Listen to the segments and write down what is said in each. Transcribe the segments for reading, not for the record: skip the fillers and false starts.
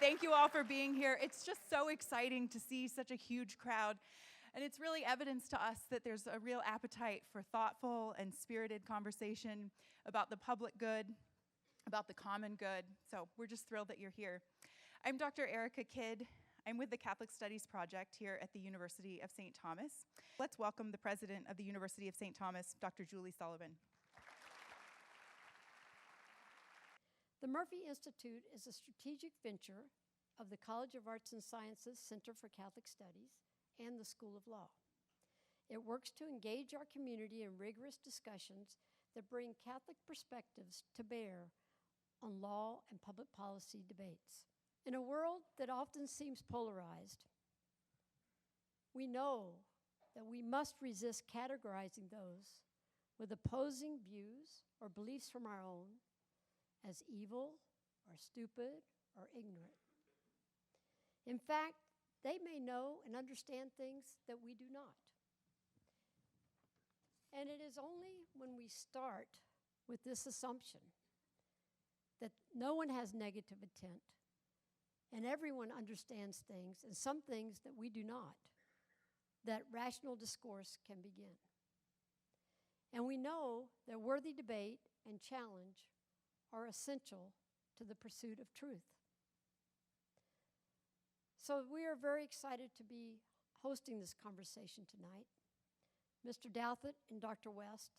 Thank you all for being here. It's just so exciting to see such a huge crowd. And it's really evidence to us that there's a real appetite for thoughtful and spirited conversation about the public good, about the common good. So we're just thrilled that you're here. I'm Dr. Erica Kidd. I'm with the Catholic Studies Project here at the University of St. Thomas. Let's welcome the president of the University of St. Thomas, Dr. Julie Sullivan. The Murphy Institute is a strategic venture of the College of Arts and Sciences Center for Catholic Studies and the School of Law. It works to engage our community in rigorous discussions that bring Catholic perspectives to bear on law and public policy debates. In a world that often seems polarized, we know that we must resist categorizing those with opposing views or beliefs from our own as evil or stupid or ignorant. In fact, they may know and understand things that we do not. And it is only when we start with this assumption that no one has negative intent and everyone understands things, and some things that we do not, that rational discourse can begin. And we know that worthy debate and challenge are essential to the pursuit of truth. So we are very excited to be hosting this conversation tonight. Mr. Douthit and Dr. West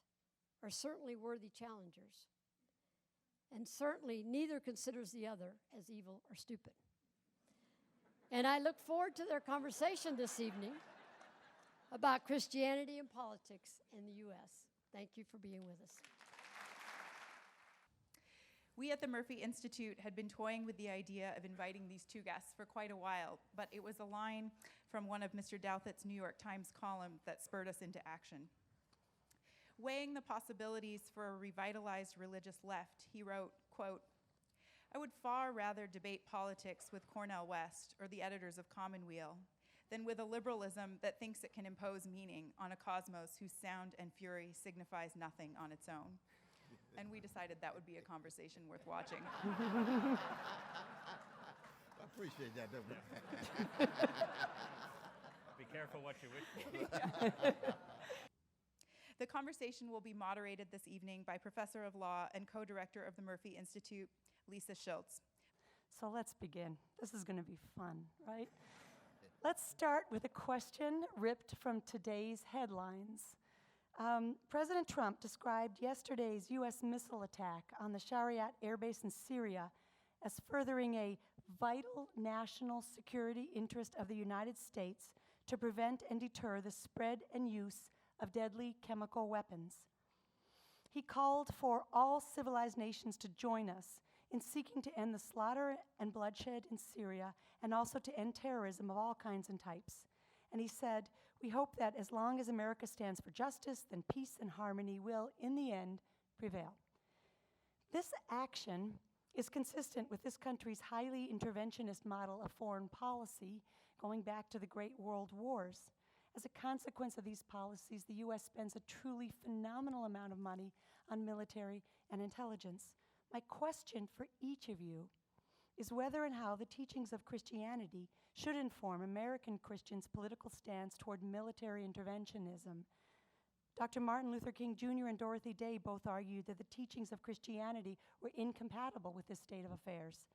are certainly worthy challengers, and certainly neither considers the other as evil or stupid. And I look forward to their conversation this evening about Christianity and politics in the U.S. Thank you for being with us. We at the Murphy Institute had been toying with the idea of inviting these two guests for quite a while, but it was a line from one of Mr. Douthit's New York Times column that spurred us into action. Weighing the possibilities for a revitalized religious left, he wrote, quote, "I would far rather debate politics with Cornel West or the editors of Commonweal than with a liberalism that thinks it can impose meaning on a cosmos whose sound and fury signifies nothing on its own." And we decided that would be a conversation worth watching. I appreciate that, don't you? Be careful what you wish for. The conversation will be moderated this evening by Professor of Law and co-director of the Murphy Institute, Lisa Schultz. So let's begin. This is going to be fun, right? Let's start with a question ripped from today's headlines. President Trump described yesterday's U.S. missile attack on the Shayrat air base in Syria as furthering a vital national security interest of the United States to prevent and deter the spread and use of deadly chemical weapons. He called for all civilized nations to join us in seeking to end the slaughter and bloodshed in Syria and also to end terrorism of all kinds and types. And he said, "We hope that as long as America stands for justice, then peace and harmony will, in the end, prevail." This action is consistent with this country's highly interventionist model of foreign policy going back to the Great World Wars. As a consequence of these policies, the U.S. spends a truly phenomenal amount of money on military and intelligence. My question for each of you is whether and how the teachings of Christianity should inform American Christians' political stance toward military interventionism. Dr. Martin Luther King Jr. and Dorothy Day both argued that the teachings of Christianity were incompatible with this state of affairs.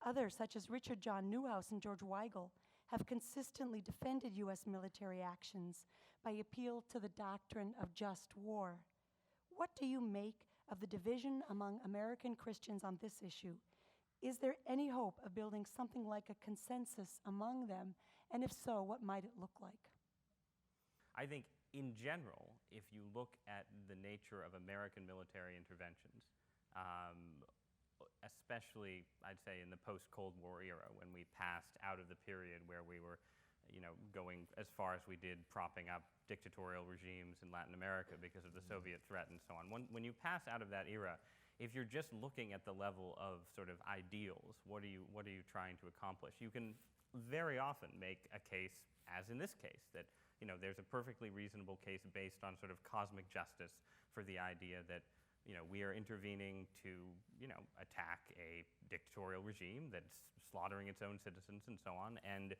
Others, such as Richard John Neuhaus and George Weigel, have consistently defended U.S. military actions by appeal to the doctrine of just war. What do you make of the division among American Christians on this issue? Is there any hope of building something like a consensus among them? And if so, what might it look like? I think in general, if you look at the nature of American military interventions, especially, I'd say, in the post-Cold War era, when we passed out of the period where we were, going as far as we did propping up dictatorial regimes in Latin America because of the Soviet threat and so on. When you pass out of that era, if you're just looking at the level of sort of ideals, what are you trying to accomplish? You can very often make a case, as in this case, that there's a perfectly reasonable case based on sort of cosmic justice for the idea that we are intervening to, attack a dictatorial regime that's slaughtering its own citizens and so on. And,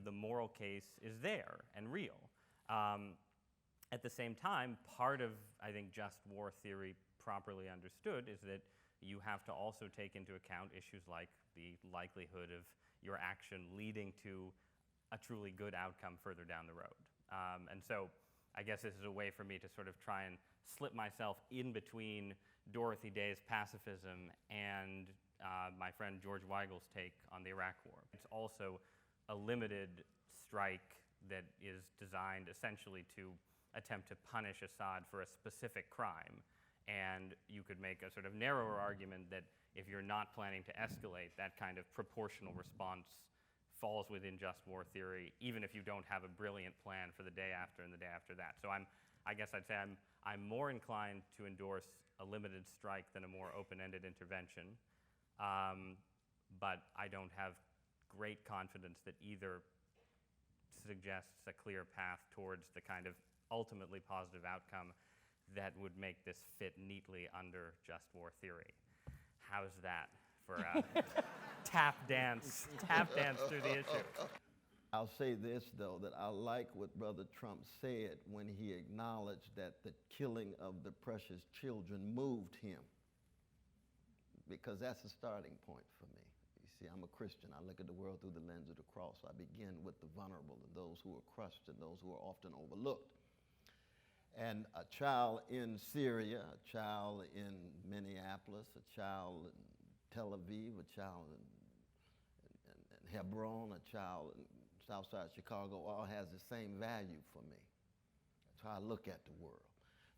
the moral case is there and real. At the same time, part of, I think, just war theory properly understood is that you have to also take into account issues like the likelihood of your action leading to a truly good outcome further down the road. And so I guess this is a way for me to sort of try and slip myself in between Dorothy Day's pacifism and my friend George Weigel's take on the Iraq War. It's also a limited strike that is designed essentially to attempt to punish Assad for a specific crime. And you could make a sort of narrower argument that if you're not planning to escalate, that kind of proportional response falls within just war theory, even if you don't have a brilliant plan for the day after and the day after that. So I guess I'd say I'm more inclined to endorse a limited strike than a more open-ended intervention. But I don't have great confidence that either suggests a clear path towards the kind of ultimately positive outcome that would make this fit neatly under just war theory. How's that for a tap dance through the issue? I'll say this, though, that I like what Brother Trump said when he acknowledged that the killing of the precious children moved him, because that's a starting point for me. You see, I'm a Christian. I look at the world through the lens of the cross. I begin with the vulnerable and those who are crushed and those who are often overlooked. And a child in Syria, a child in Minneapolis, a child in Tel Aviv, a child in Hebron, a child in Southside Chicago, all has the same value for me. That's how I look at the world.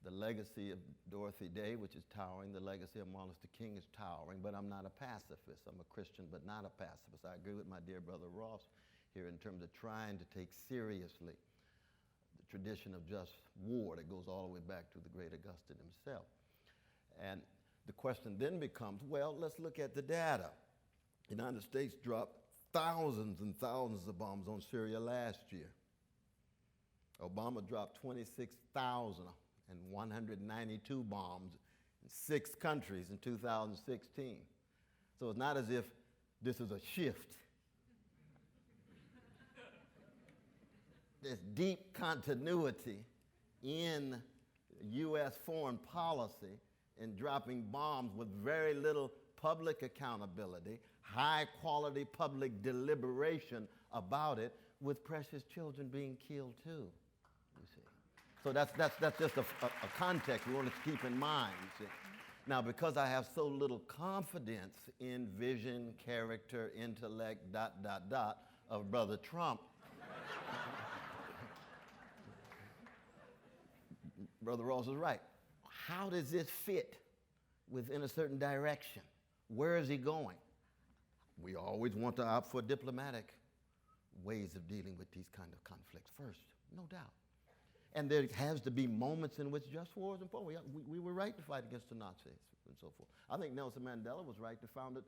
The legacy of Dorothy Day, which is towering, the legacy of Martin Luther King is towering, but I'm not a pacifist. I'm a Christian, but not a pacifist. I agree with my dear brother Ross here in terms of trying to take seriously the tradition of just war that goes all the way back to the great Augustine himself. And the question then becomes, well, let's look at the data. The United States dropped thousands and thousands of bombs on Syria last year. Obama dropped 26,192 bombs in 6 countries in 2016. So it's not as if this is a shift. There's deep continuity in U.S. foreign policy in dropping bombs with very little public accountability, high quality public deliberation about it, with precious children being killed too, you see. So that's just a context we want to keep in mind, you see. Now, because I have so little confidence in vision, character, intellect, ... of Brother Trump, Brother Ross is right. How does this fit within a certain direction? Where is he going? We always want to opt for diplomatic ways of dealing with these kind of conflicts first, no doubt. And there has to be moments in which just war is important. We were right to fight against the Nazis and so forth. I think Nelson Mandela was right to found the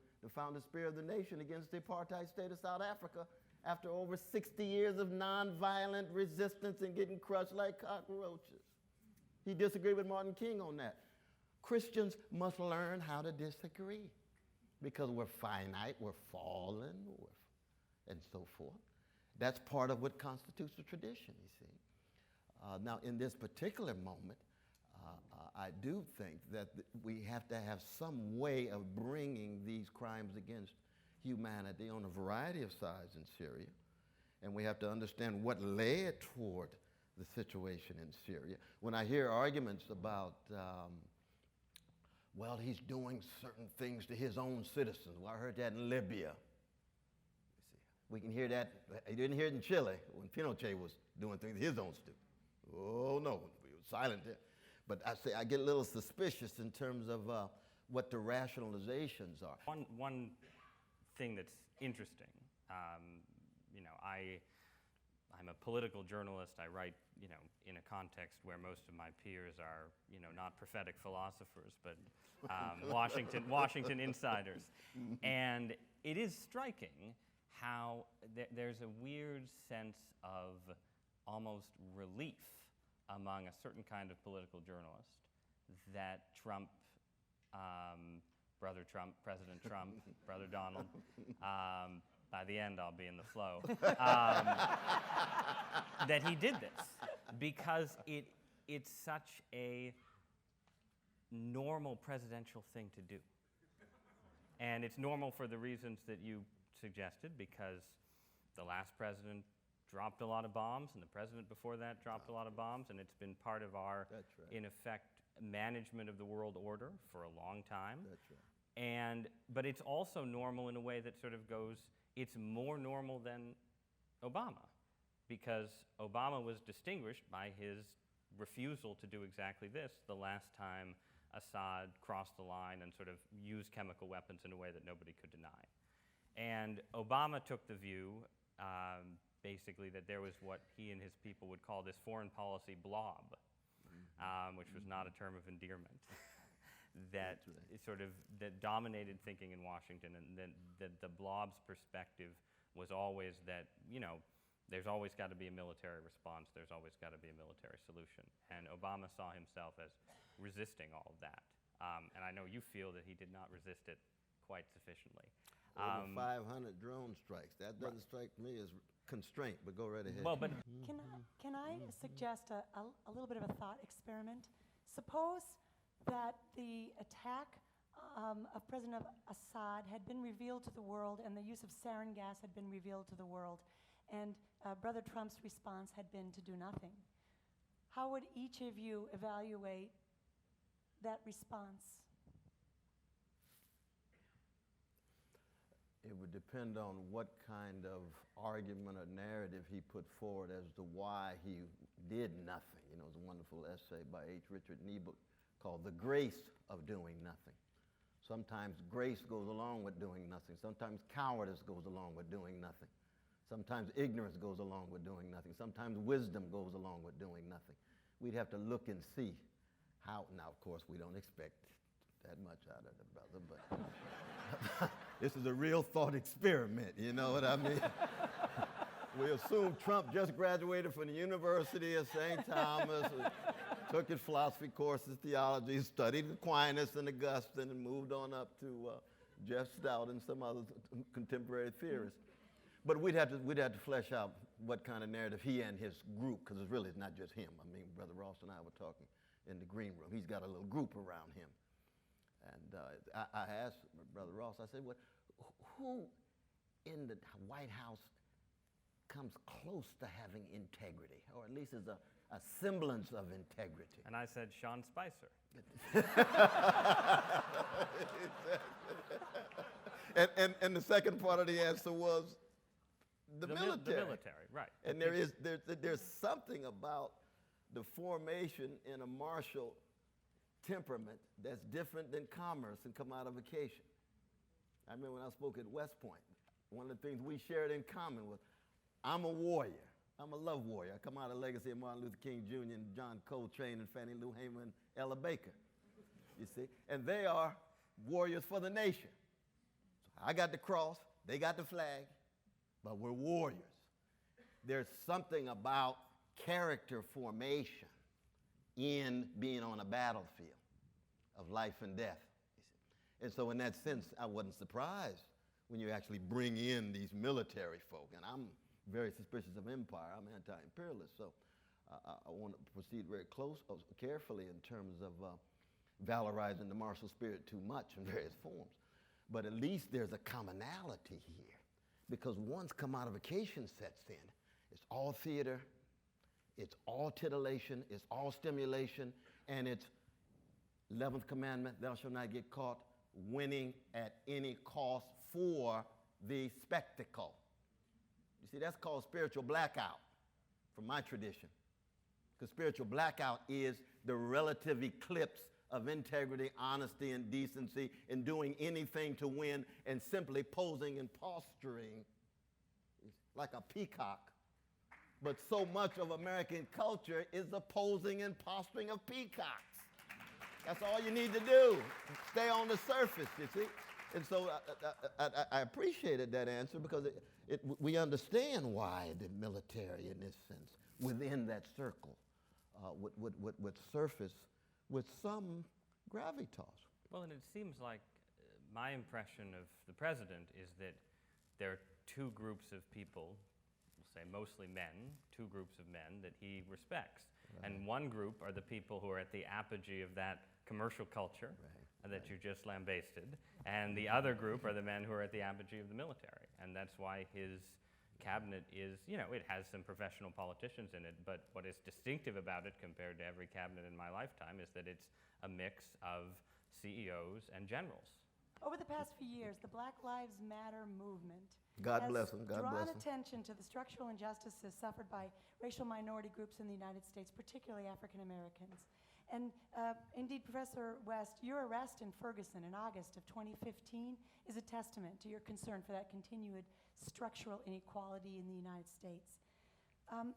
Spear of the Nation against the apartheid state of South Africa after over 60 years of nonviolent resistance and getting crushed like cockroaches. He disagreed with Martin King on that. Christians must learn how to disagree because we're finite, we're fallen, and so forth. That's part of what constitutes the tradition, you see. Now, in this particular moment, I do think that we have to have some way of bringing these crimes against humanity on a variety of sides in Syria, and we have to understand what led toward the situation in Syria. When I hear arguments about, well, he's doing certain things to his own citizens. Well, I heard that in Libya. You see, we can hear that. You didn't hear it in Chile when Pinochet was doing things to his own students. Oh, no, we were silent there. But I get a little suspicious in terms of what the rationalizations are. One thing that's interesting, I'm a political journalist. I write, in a context where most of my peers are, not prophetic philosophers, but Washington insiders. And it is striking how there's a weird sense of almost relief among a certain kind of political journalist that Trump Brother Trump, President Trump, Brother Donald. By the end, I'll be in the flow. That he did this because it's such a normal presidential thing to do. And it's normal for the reasons that you suggested, because the last president dropped a lot of bombs, and the president before that dropped a lot of bombs, and it's been part of our, That's right. in effect, management of the world order for a long time. That's right. But it's also normal in a way that sort of goes, it's more normal than Obama, because Obama was distinguished by his refusal to do exactly this the last time Assad crossed the line and sort of used chemical weapons in a way that nobody could deny. And Obama took the view, basically, that there was what he and his people would call this foreign policy blob, which was not a term of endearment, that that dominated thinking in Washington, and that the blob's perspective was always that, there's always got to be a military response, there's always got to be a military solution. And Obama saw himself as resisting all of that. And I know you feel that he did not resist it quite sufficiently. Over 500 drone strikes. That doesn't strike me as constraint, but go right ahead. Well, but Can I suggest a little bit of a thought experiment? Suppose that the attack of President Assad had been revealed to the world, and the use of sarin gas had been revealed to the world, and Brother Trump's response had been to do nothing. How would each of you evaluate that response? It would depend on what kind of argument or narrative he put forward as to why he did nothing. There's a wonderful essay by H. Richard Niebuhr called The Grace of Doing Nothing. Sometimes grace goes along with doing nothing. Sometimes cowardice goes along with doing nothing. Sometimes ignorance goes along with doing nothing. Sometimes wisdom goes along with doing nothing. We'd have to look and see how. Now, of course, we don't expect that much out of the brother, but this is a real thought experiment, you know what I mean? We assume Trump just graduated from the University of St. Thomas, took his philosophy courses, theology, studied Aquinas and Augustine, and moved on up to Jeff Stout and some other contemporary theorists. But we'd have to flesh out what kind of narrative he and his group, because it's really not just him. I mean, Brother Ross and I were talking in the green room. He's got a little group around him. And I asked Brother Ross, I said, well, who in the White House comes close to having integrity, or at least is a semblance of integrity? and I said Sean Spicer. And the second part of the answer was the military. The military, right. And there's something about the formation in a martial temperament that's different than commerce and commodification. I remember when I spoke at West Point, one of the things we shared in common was, I'm a warrior. I'm a love warrior. I come out of the legacy of Martin Luther King Jr. and John Coltrane and Fannie Lou Hamer and Ella Baker, you see? And they are warriors for the nation. So I got the cross, they got the flag, but we're warriors. There's something about character formation in being on a battlefield of life and death. And so in that sense, I wasn't surprised when you actually bring in these military folk. And I'm very suspicious of empire. I'm anti-imperialist. So I want to proceed very carefully in terms of valorizing the martial spirit too much in various forms. But at least there's a commonality here, because once commodification sets in, it's all theater, it's all titillation, it's all stimulation, and it's 11th commandment, thou shalt not get caught, winning at any cost for the spectacle. You see, that's called spiritual blackout from my tradition. Because spiritual blackout is the relative eclipse of integrity, honesty, and decency in doing anything to win and simply posing and posturing like a peacock. But so much of American culture is the posing and posturing of peacocks. That's all you need to do. Stay on the surface, you see. And so I appreciated that answer, because we understand why the military, in this sense, within that circle, would surface with some gravitas. Well, and it seems like my impression of the president is that there are two groups of people, we'll say mostly men, two groups of men that he respects. And one group are the people who are at the apogee of that commercial culture that you just lambasted, and the other group are the men who are at the apogee of the military. And that's why his cabinet is, you know, it has some professional politicians in it, but what is distinctive about it compared to every cabinet in my lifetime is that it's a mix of CEOs and generals. Over the past few years, the Black Lives Matter movement God has bless 'em, God drawn bless 'em. attention to the structural injustices suffered by racial minority groups in the United States, particularly African Americans. And indeed, Professor West, your arrest in Ferguson in August of 2015 is a testament to your concern for that continued structural inequality in the United States.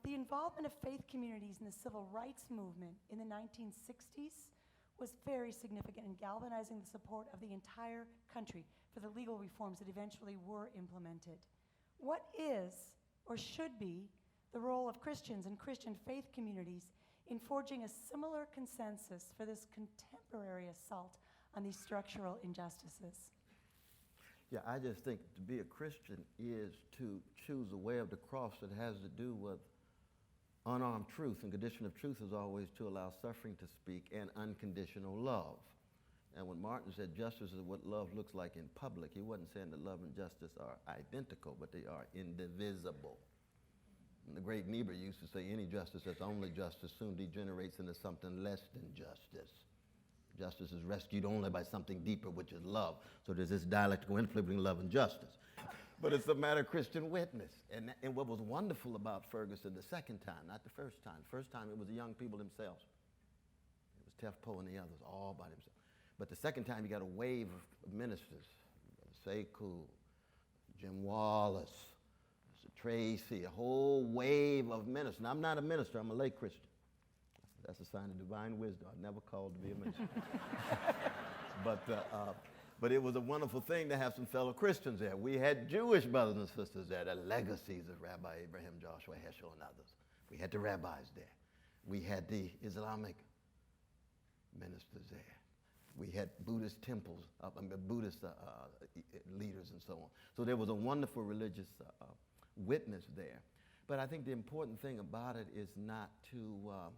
The involvement of faith communities in the civil rights movement in the 1960s was very significant in galvanizing the support of the entire country for the legal reforms that eventually were implemented. What is, or should be, the role of Christians and Christian faith communities in forging a similar consensus for this contemporary assault on these structural injustices? Yeah, I just think to be a Christian is to choose a way of the cross that has to do with unarmed truth. And condition of truth is always to allow suffering to speak and unconditional love. And when Martin said justice is what love looks like in public, he wasn't saying that love and justice are identical, but they are indivisible. And the great Niebuhr used to say any justice that's only justice soon degenerates into something less than justice. Justice is rescued only by something deeper, which is love. So there's this dialectical interplay between love and justice. But it's a matter of Christian witness. And what was wonderful about Ferguson the second time, not the first time. First time it was the young people themselves. It was Tef Poe and the others, all by themselves. But the second time you got a wave of ministers. Sekou, Jim Wallace, Mr. Tracy, a whole wave of ministers. Now, I'm not a minister, I'm a lay Christian. That's a sign of divine wisdom. I'm never called to be a minister. But it was a wonderful thing to have some fellow Christians there. We had Jewish brothers and sisters there, the legacies of Rabbi Abraham Joshua Heschel and others. We had the rabbis there. We had the Islamic ministers there. We had Buddhist temples, Buddhist leaders and so on. So there was a wonderful religious witness there. But I think the important thing about it is not to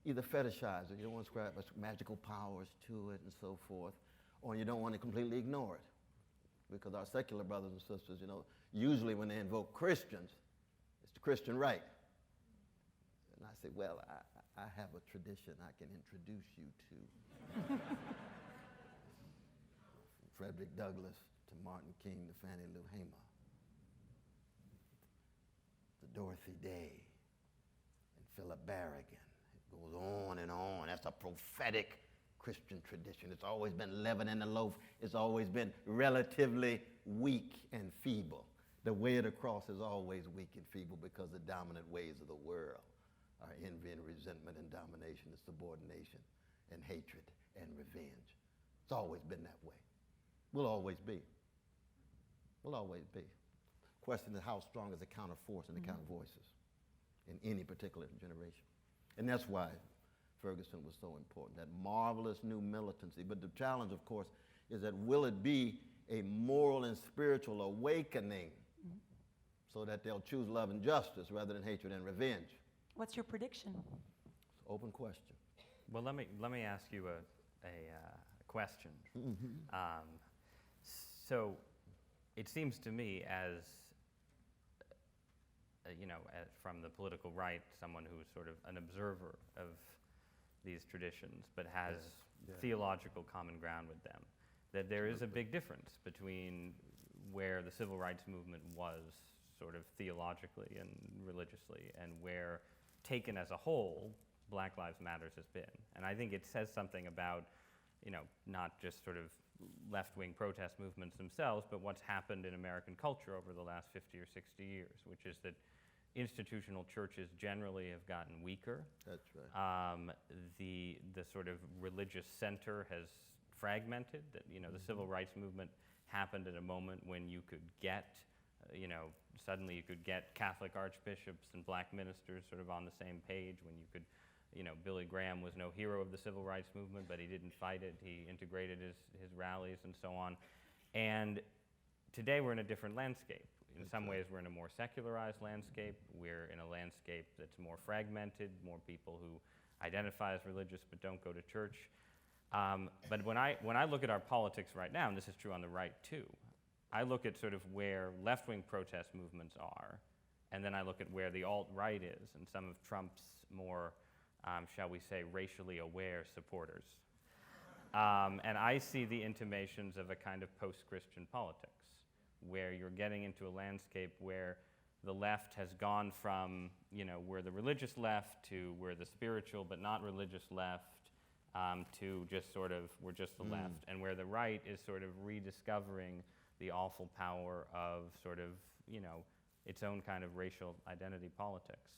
either fetishize it, you don't want to ascribe magical powers to it and so forth, or you don't want to completely ignore it. Because our secular brothers and sisters, you know, usually when they invoke Christians, it's the Christian right. And I say, well, I have a tradition I can introduce you to. From Frederick Douglass to Martin King to Fannie Lou Hamer, to Dorothy Day and Philip Barrigan. It goes on and on. That's a prophetic Christian tradition. It's always been leaven in the loaf. It's always been relatively weak and feeble. The way of the cross is always weak and feeble because the dominant ways of the world are envy and resentment and domination and subordination and hatred and revenge. It's always been that way. Will always be. Will always be. The question is how strong is the counter force and the counter voices in any particular generation. And that's why Ferguson was so important, that marvelous new militancy. But the challenge, of course, is that will it be a moral and spiritual awakening so that they'll choose love and justice rather than hatred and revenge? What's your prediction? It's an open question. Well, let me ask you a question. So it seems to me as from the political right, someone who's sort of an observer of these traditions, but has theological common ground with them, that there is a big difference between where the civil rights movement was sort of theologically and religiously and where, taken as a whole, Black Lives Matter has been. And I think it says something about, not just sort of left-wing protest movements themselves, but what's happened in American culture over the last 50 or 60 years, which is that institutional churches generally have gotten weaker. That's right. The sort of religious center has fragmented. That the civil rights movement happened at a moment when you could get, suddenly you could get Catholic archbishops and black ministers sort of on the same page. When you could, Billy Graham was no hero of the civil rights movement, but he didn't fight it. He integrated his rallies and so on. And today we're in a different landscape. In some ways, we're in a more secularized landscape. We're in a landscape that's more fragmented, more people who identify as religious but don't go to church. But when I look at our politics right now, and this is true on the right too, I look at sort of where left-wing protest movements are, and then I look at where the alt-right is and some of Trump's more, shall we say, racially aware supporters. And I see the intimations of a kind of post-Christian politics, where you're getting into a landscape where the left has gone from, we're the religious left to we're the spiritual but not religious left, to just sort of, we're just the left, and where the right is sort of rediscovering the awful power of sort of, its own kind of racial identity politics.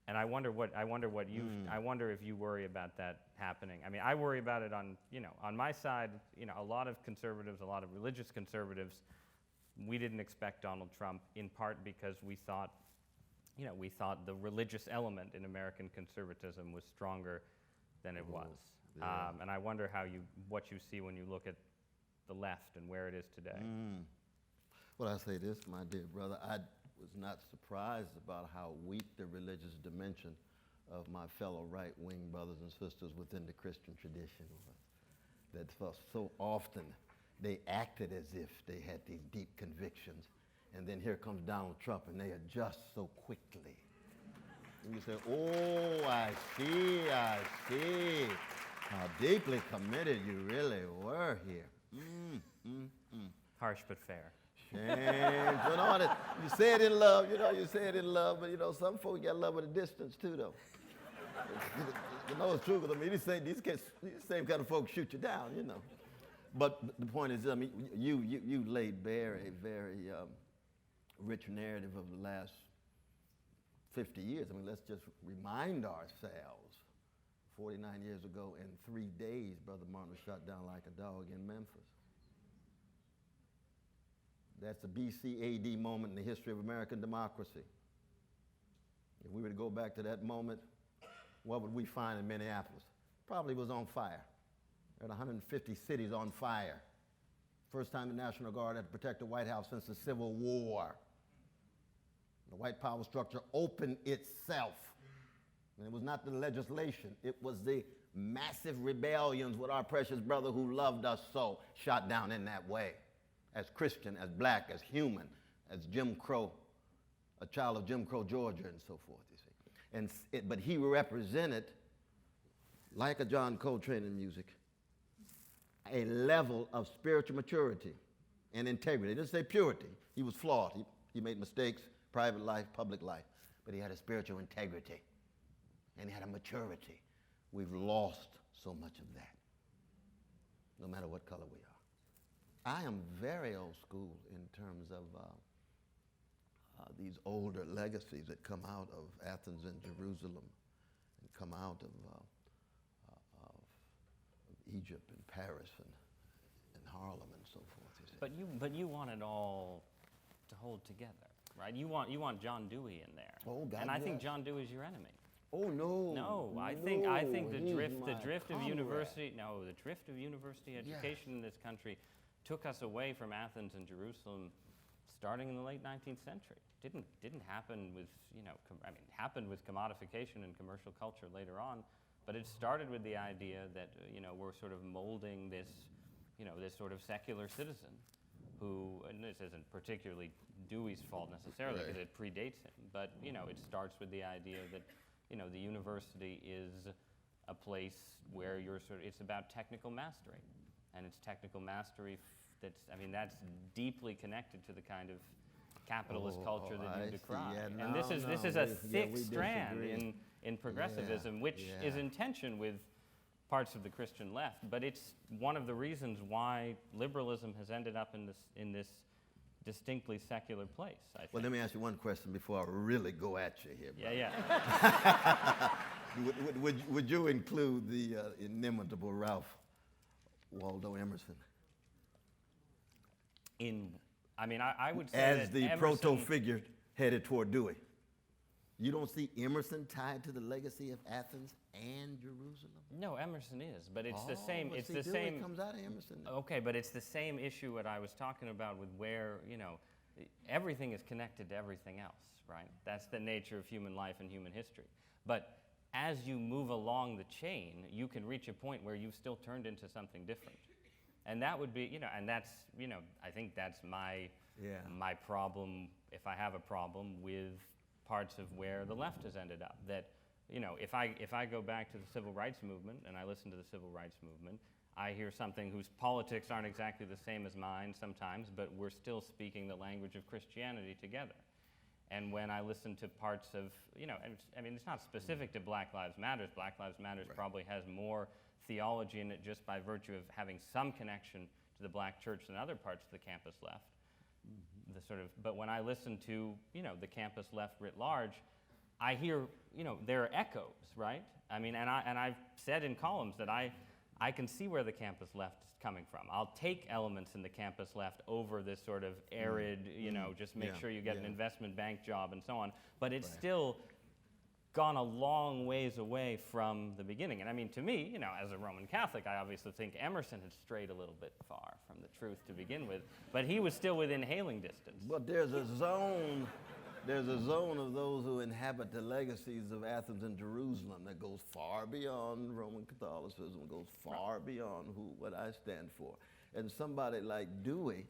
And I wonder if you worry about that happening. I mean, I worry about it on my side, a lot of conservatives, a lot of religious conservatives, we didn't expect Donald Trump, in part because we thought the religious element in American conservatism was stronger than it was. Yeah. And I wonder what you see when you look at the left and where it is today. Well, I say this, my dear brother, I was not surprised about how weak the religious dimension of my fellow right-wing brothers and sisters within the Christian tradition was. That so often they acted as if they had these deep convictions, and then here comes Donald Trump and they adjust so quickly. And you say, oh, I see how deeply committed you really were here. Harsh but fair. Shame. So no, you say it in love, you say it in love, but some folks got love at a distance too, though. It's true, because these same kind of folks shoot you down, But the point is, you laid bare a very rich narrative of the last 50 years. Let's just remind ourselves, 49 years ago, in 3 days, Brother Martin was shot down like a dog in Memphis. That's a BC AD moment in the history of American democracy. If we were to go back to that moment, what would we find in Minneapolis? Probably was on fire. There were 150 cities on fire. First time the National Guard had to protect the White House since the Civil War. The white power structure opened itself. And it was not the legislation, it was the massive rebellions with our precious brother who loved us so, shot down in that way. As Christian, as black, as human, as Jim Crow, a child of Jim Crow, Georgia, and so forth, you see. But he represented, like a John Coltrane in music, a level of spiritual maturity and integrity. He didn't say purity. He was flawed. He made mistakes, private life, public life. But he had a spiritual integrity, and he had a maturity. We've lost so much of that, no matter what color we are. I am very old school in terms of these older legacies that come out of Athens and Jerusalem and come out of Egypt and Paris and Harlem and so forth. You see. But you want it all to hold together, right? You want John Dewey in there. Oh, God, and I think yes. John Dewey's your enemy. Oh no! No, I think the drift of university education in this country took us away from Athens and Jerusalem, starting in the late 19th century. Didn't happen with happened with commodification and commercial culture later on, but it started with the idea that we're sort of molding this sort of secular citizen, who, and this isn't particularly Dewey's fault necessarily because it predates him, but it starts with the idea that the university is a place where it's about technical mastery, and it's technical mastery that's deeply connected to the kind of capitalist culture that you decry. Yeah, and this is a thick strand in progressivism, which is in tension with parts of the Christian left, but it's one of the reasons why liberalism has ended up in this distinctly secular place, I think. Well, let me ask you one question before I really go at you here, brother. Yeah. Would you include the inimitable Ralph Waldo Emerson I would say as that the Emerson, proto-figure headed toward Dewey? You don't see Emerson tied to the legacy of Athens and Jerusalem? No, Emerson is, but it's the Oh, same. but It's see, the Dewey same. comes out of Emerson. Okay, but it's the same issue what I was talking about with where, everything is connected to everything else, right? That's the nature of human life and human history. But as you move along the chain, you can reach a point where you've still turned into something different. And that would be, and that's, I think that's my problem, if I have a problem with parts of where the left has ended up. That, if I go back to the civil rights movement and I listen to the civil rights movement, I hear something whose politics aren't exactly the same as mine sometimes, but we're still speaking the language of Christianity together. And when I listen to parts of, it's not specific to Black Lives Matter. Black Lives Matter probably has more theology in it just by virtue of having some connection to the black church than other parts of the campus left. But when I listen to, the campus left writ large, I hear, there are echoes, right? And I've said in columns that I can see where the campus left is coming from. I'll take elements in the campus left over this sort of arid, just make sure you get an investment bank job and so on. But it's still gone a long ways away from the beginning. And to me, as a Roman Catholic, I obviously think Emerson had strayed a little bit far from the truth to begin with, but he was still within hailing distance. But there's a zone of those who inhabit the legacies of Athens and Jerusalem that goes far beyond Roman Catholicism, goes far beyond what I stand for. And somebody like Dewey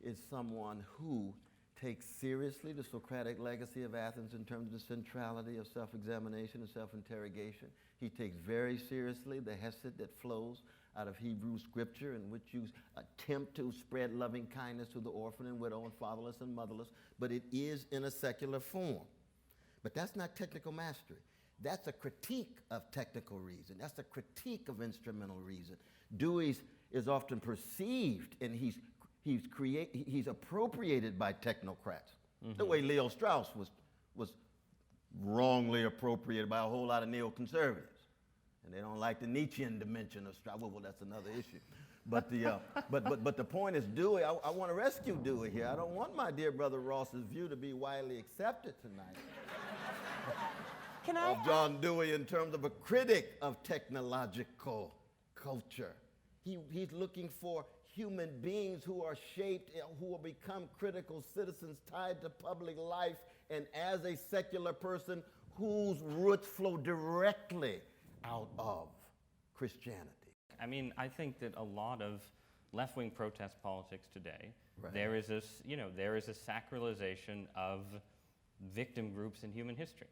is someone who takes seriously the Socratic legacy of Athens in terms of the centrality of self-examination and self-interrogation. He takes very seriously the hesed that flows out of Hebrew scripture, in which you attempt to spread loving kindness to the orphan and widow and fatherless and motherless, but it is in a secular form. But that's not technical mastery. That's a critique of technical reason. That's a critique of instrumental reason. Dewey's is often perceived, and he's appropriated by technocrats. The way Leo Strauss was wrongly appropriated by a whole lot of neoconservatives. And they don't like the Nietzschean dimension of Strauss. Well, that's another issue. But the point is, Dewey, I want to rescue Dewey here. I don't want my dear brother Ross's view to be widely accepted tonight. Of John Dewey in terms of a critic of technological culture. He's looking for human beings who are shaped, who will become critical citizens tied to public life, and as a secular person whose roots flow directly out of Christianity. I think that a lot of left-wing protest politics today, there is a sacralization of victim groups in human history.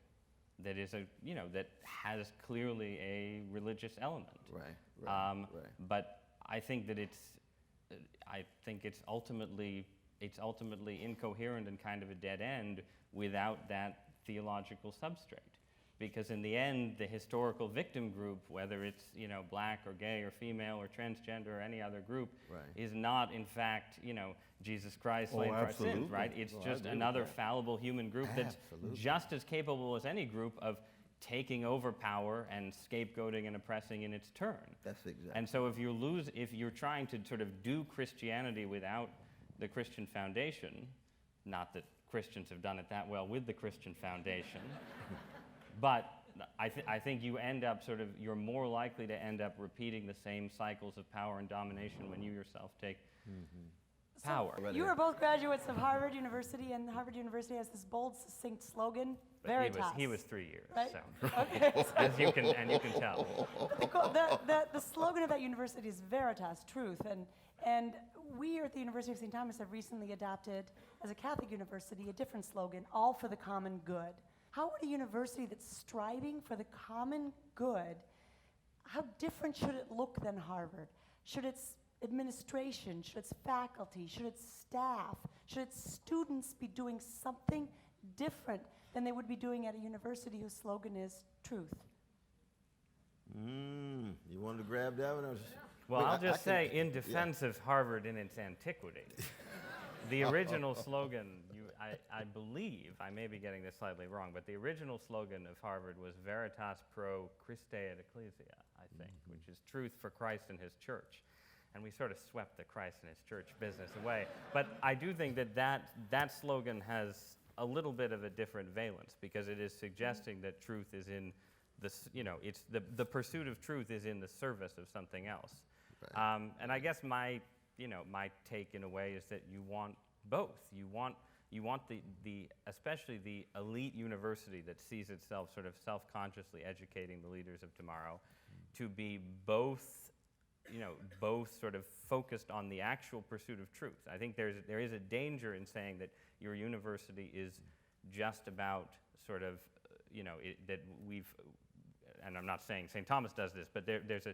That is that has clearly a religious element. But I think that it's ultimately incoherent and kind of a dead end without that theological substrate. Because in the end, the historical victim group, whether it's black or gay or female or transgender or any other group, is not in fact Jesus Christ slain for our sins, right? It's just another fallible human group that's just as capable as any group of taking over power and scapegoating and oppressing in its turn. That's exactly. And so if you're trying to sort of do Christianity without the Christian foundation, not that Christians have done it that well with the Christian foundation, but I think you end up you're more likely to end up repeating the same cycles of power and domination when you yourself take power. You are both graduates of Harvard University, and Harvard University has this bold, succinct slogan, Veritas. He was 3 years, right? so. Okay. As you can tell. The slogan of that university is Veritas, truth, and we here at the University of St. Thomas have recently adopted, as a Catholic university, a different slogan, all for the common good. How would a university that's striving for the common good, how different should it look than Harvard? Should its administration, should its faculty, should its staff, should its students be doing something different than they would be doing at a university whose slogan is truth? You wanted to grab that one? Well, I'll just say, in defense of Harvard in its antiquity, the original slogan, I believe, I may be getting this slightly wrong, but the original slogan of Harvard was Veritas pro Christe et Ecclesia, I think, which is truth for Christ and his church. And we sort of swept the Christ and his church business away. But I do think that slogan has a little bit of a different valence, because it is suggesting that truth is in this, it's the pursuit of truth is in the service of something else. Right. And I guess my take in a way is that you want both. You want the especially the elite university that sees itself sort of self-consciously educating the leaders of tomorrow, to be both sort of focused on the actual pursuit of truth. I think there is a danger in saying that your university is just about sort of, that we've, and I'm not saying St. Thomas does this, but there's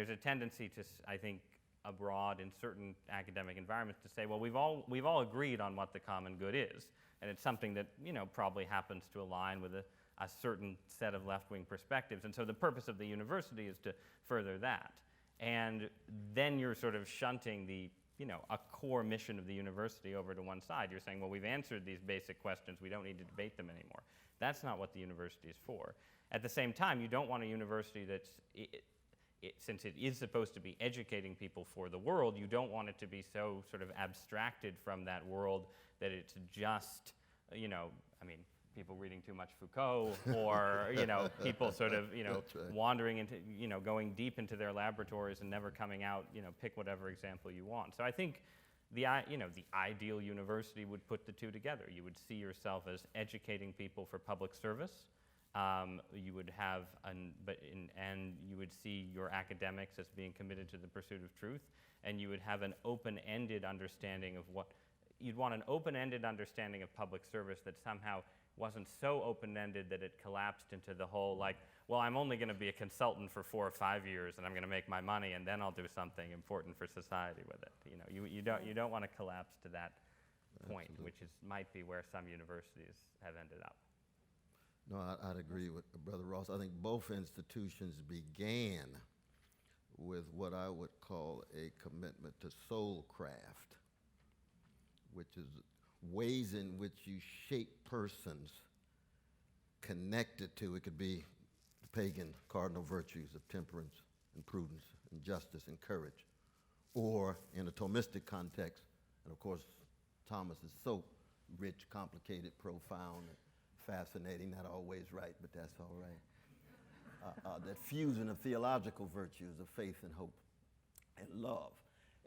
a tendency to, I think, abroad in certain academic environments to say, well, we've all agreed on what the common good is, and it's something that probably happens to align with a certain set of left-wing perspectives, and so the purpose of the university is to further that. And then you're sort of shunting a core mission of the university over to one side. You're saying, well, we've answered these basic questions, we don't need to debate them anymore. That's not what the university is for. At the same time, you don't want a university that's, since it is supposed to be educating people for the world, you don't want it to be so sort of abstracted from that world that it's just, people reading too much Foucault, or people sort of That's right. wandering into going deep into their laboratories and never coming out. Pick whatever example you want. So I think the ideal university would put the two together. You would see yourself as educating people for public service. You would have and you would see your academics as being committed to the pursuit of truth, and you would have an open-ended understanding of what you'd want, an open-ended understanding of public service that somehow wasn't so open-ended that it collapsed into the whole, like, well, I'm only going to be a consultant for 4 or 5 years, and I'm going to make my money, and then I'll do something important for society with it. You don't want to collapse to that point, Absolutely. which might be where some universities have ended up. No, I'd agree with Brother Ross. I think both institutions began with what I would call a commitment to soul craft, which is ways in which you shape persons connected to, it could be the pagan cardinal virtues of temperance and prudence and justice and courage, or in a Thomistic context, and of course Thomas is so rich, complicated, profound, and fascinating, not always right, but that's all right. That fusion of theological virtues of faith and hope and love.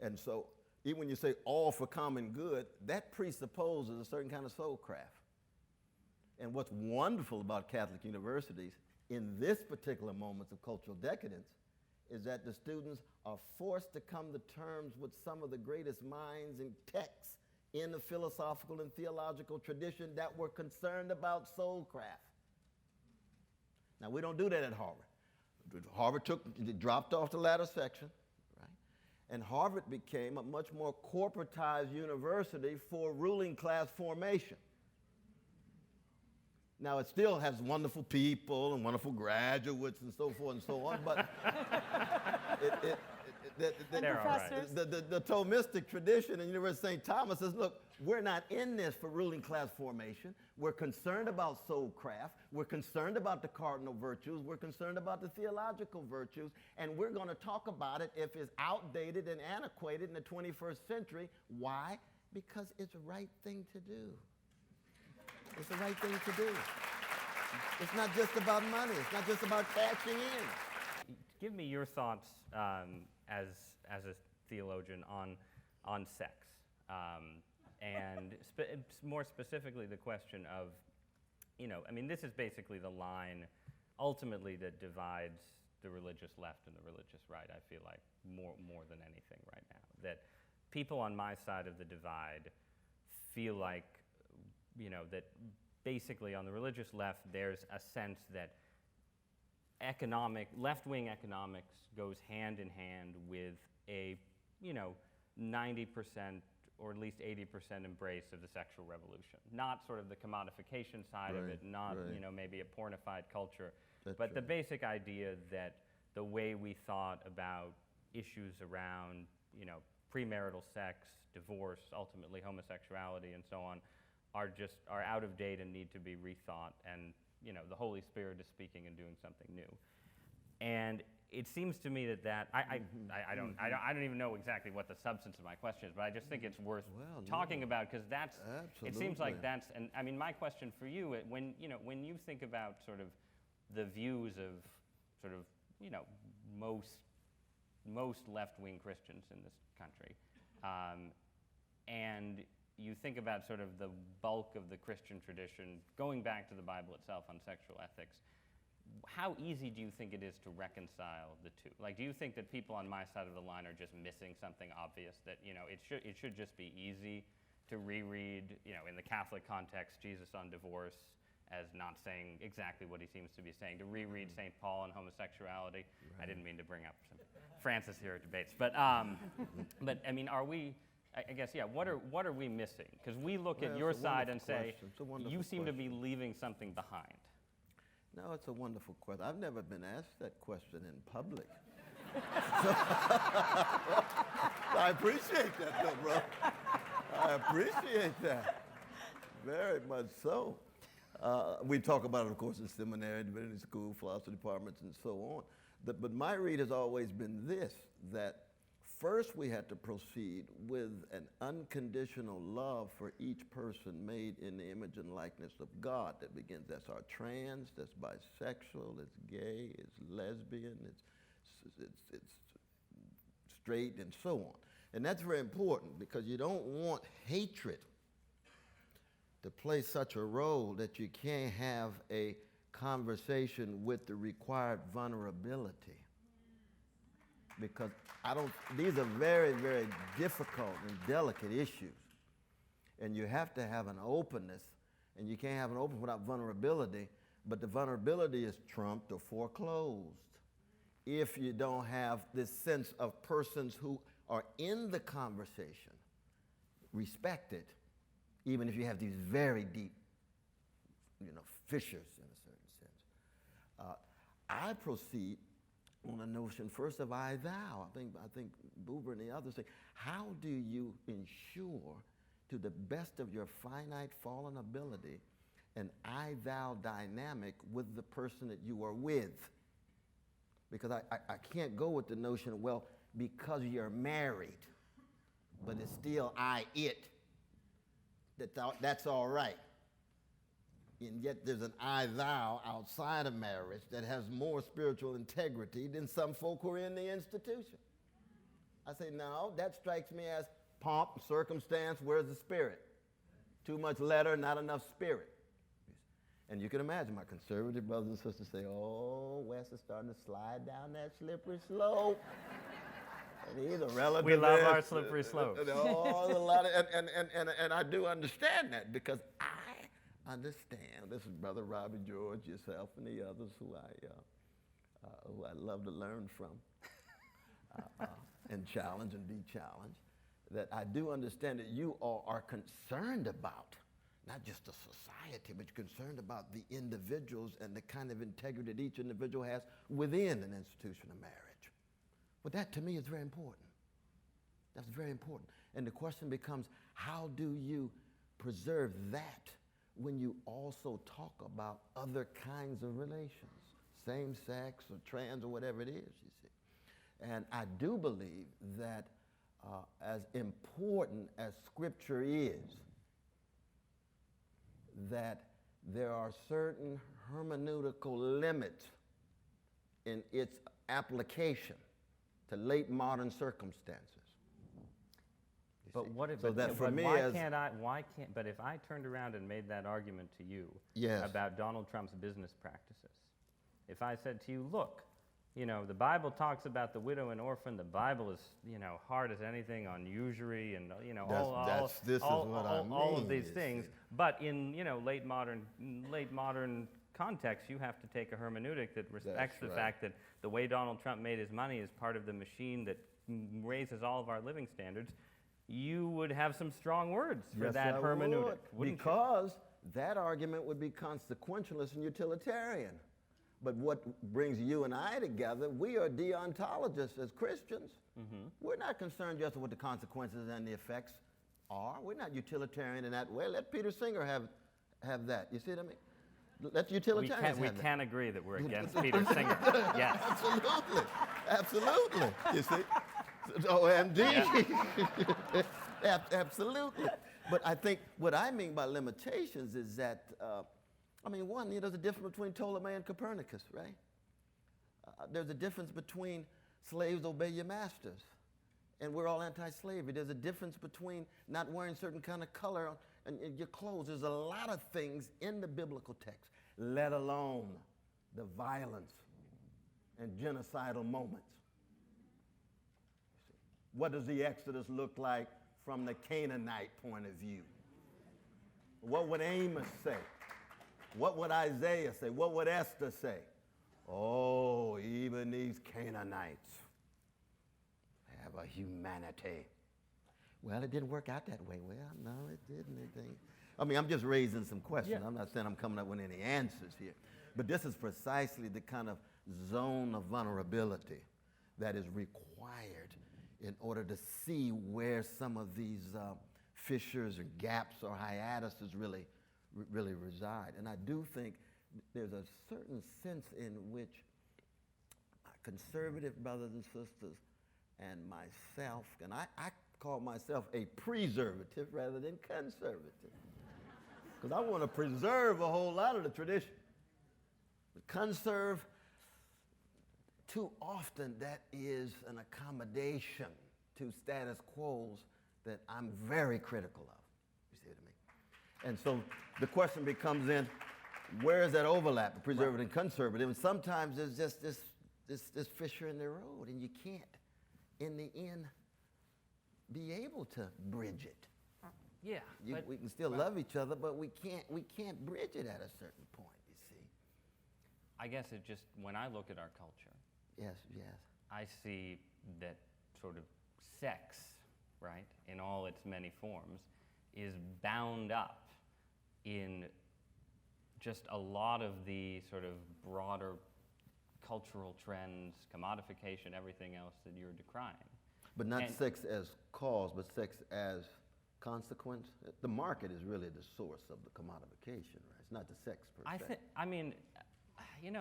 And so even when you say all for common good, that presupposes a certain kind of soul craft. And what's wonderful about Catholic universities in this particular moments of cultural decadence is that the students are forced to come to terms with some of the greatest minds and texts in the philosophical and theological tradition that were concerned about soul craft. Now, we don't do that at Harvard. Harvard dropped off the latter section, right? And Harvard became a much more corporatized university for ruling class formation. Now, it still has wonderful people and wonderful graduates and so forth and so on, but They're all right. the Thomistic tradition in University of St. Thomas says, look, we're not in this for ruling class formation. We're concerned about soul craft. We're concerned about the cardinal virtues. We're concerned about the theological virtues. And we're going to talk about it if it's outdated and antiquated in the 21st century. Why? Because it's the right thing to do. It's the right thing to do. It's not just about money. It's not just about cashing in. Give me your thoughts as a theologian on sex, and more specifically the question of, this is basically the line ultimately that divides the religious left and the religious right. I feel like more than anything right now, that people on my side of the divide feel like, that basically on the religious left there's a sense that left-wing economics goes hand in hand with a 90% or at least 80% embrace of the sexual revolution. Not sort of the commodification side of it, not right. Maybe a pornified culture, That's but the right. basic idea that the way we thought about issues around premarital sex, divorce, ultimately homosexuality, and so on, are out of date and need to be rethought, and the Holy Spirit is speaking and doing something new. And it seems to me that I don't even know exactly what the substance of my question is, but I just think it's worth Well, talking no. about, because it seems like Absolutely. that's, and I mean, my question for you, when you think about sort of the views of sort of, most left-wing Christians in this country, and you think about sort of the bulk of the Christian tradition going back to the Bible itself on sexual ethics, how easy do you think it is to reconcile the two? Like, do you think that people on my side of the line are just missing something obvious, that, it should just be easy to reread, in the Catholic context, Jesus on divorce as not saying exactly what he seems to be saying, to reread St. Paul on homosexuality? I didn't mean to bring up some Francis here at debates, but I mean, are we, I guess, yeah, what are we missing? Because we look Well, at your it's a side and wonderful say, question. It's a wonderful you seem to be question. leaving something behind. No, it's a wonderful question. I've never been asked that question in public. I appreciate that, though, bro. I appreciate that. Very much so. We talk about it, of course, in seminary, divinity school, philosophy departments, and so on. But my read has always been this, that first we had to proceed with an unconditional love for each person made in the image and likeness of God. That begins, that's our trans, that's bisexual, it's gay, it's lesbian, it's straight, and so on. And that's very important, because you don't want hatred to play such a role that you can't have a conversation with the required vulnerability. Because these are very, very difficult and delicate issues. And you have to have an openness, and you can't have an open without vulnerability, but the vulnerability is trumped or foreclosed if you don't have this sense of persons who are in the conversation respected, even if you have these very deep, fissures in a certain sense. I proceed on a notion first of I thou. I think Buber and the others say, how do you ensure, to the best of your finite fallen ability, an I thou dynamic with the person that you are with? Because I can't go with the notion, well, because you're married, but it's still I it, that's all right. And yet there's an I thou outside of marriage that has more spiritual integrity than some folk who are in the institution. I say, no, that strikes me as pomp, circumstance, where's the spirit? Too much letter, not enough spirit. And you can imagine my conservative brothers and sisters say, oh, Wes is starting to slide down that slippery slope. And he's a relativist. We love our slippery slopes. And I do understand that, because I understand. This is Brother Robbie George, yourself, and the others who I love to learn from and challenge and be challenged. That I do understand that you all are concerned about not just the society, but you're concerned about the individuals and the kind of integrity that each individual has within an institution of marriage. But that, to me, is very important. That's very important. And the question becomes, how do you preserve that when you also talk about other kinds of relations, same sex or trans or whatever it is, you see? And I do believe that as important as Scripture is, that there are certain hermeneutical limits in its application to late modern circumstances. But what if, So that for but me why as- can't, but if I turned around and made that argument to you Yes. about Donald Trump's business practices, if I said to you, look, the Bible talks about the widow and orphan, the Bible is, hard as anything on usury and, This is what I all of mean, these you things. see. But in, late modern context, you have to take a hermeneutic that respects the right. fact that the way Donald Trump made his money is part of the machine that raises all of our living standards. You would have some strong words for Yes, that I hermeneutic, would, wouldn't you? because that argument would be consequentialist and utilitarian. But what brings you and I together, we are deontologists as Christians. Mm-hmm. We're not concerned just with what the consequences and the effects are. We're not utilitarian in that way. Let Peter Singer have that. You see what I mean? Let We utilitarians can, have we that. can agree that we're against Peter Singer. Yes. Absolutely. Absolutely. You see? OMG. Absolutely. But I think what I mean by limitations is that, one, there's a difference between Ptolemy and Copernicus, right? There's a difference between slaves obey your masters, and we're all anti-slavery. There's a difference between not wearing certain kind of color in your clothes. There's a lot of things in the biblical text, let alone the violence and genocidal moments. What does the Exodus look like from the Canaanite point of view? What would Amos say? What would Isaiah say? What would Esther say? Oh, even these Canaanites have a humanity. Well, it didn't work out that way. Well, no, it didn't. I'm just raising some questions. Yeah. I'm not saying I'm coming up with any answers here. But this is precisely the kind of zone of vulnerability that is required in order to see where some of these fissures or gaps or hiatuses really reside. And I do think there's a certain sense in which conservative brothers and sisters and myself, and I call myself a preservative rather than conservative, because I want to preserve a whole lot of the tradition. But conserve, too often that is an accommodation to status quos that I'm very critical of. You see what I mean? And so the question becomes then, where is that overlap, preservative and conservative? And sometimes there's just this fissure in the road, and you can't, in the end, be able to bridge it. Yeah. We can still love each other, but we can't bridge it at a certain point, you see. I guess it just, when I look at our culture, Yes. I see that sort of sex, right, in all its many forms, is bound up in just a lot of the sort of broader cultural trends, commodification, everything else that you're decrying. But not And- sex as cause, but sex as consequence. The market is really the source of the commodification, right? It's not the sex per se.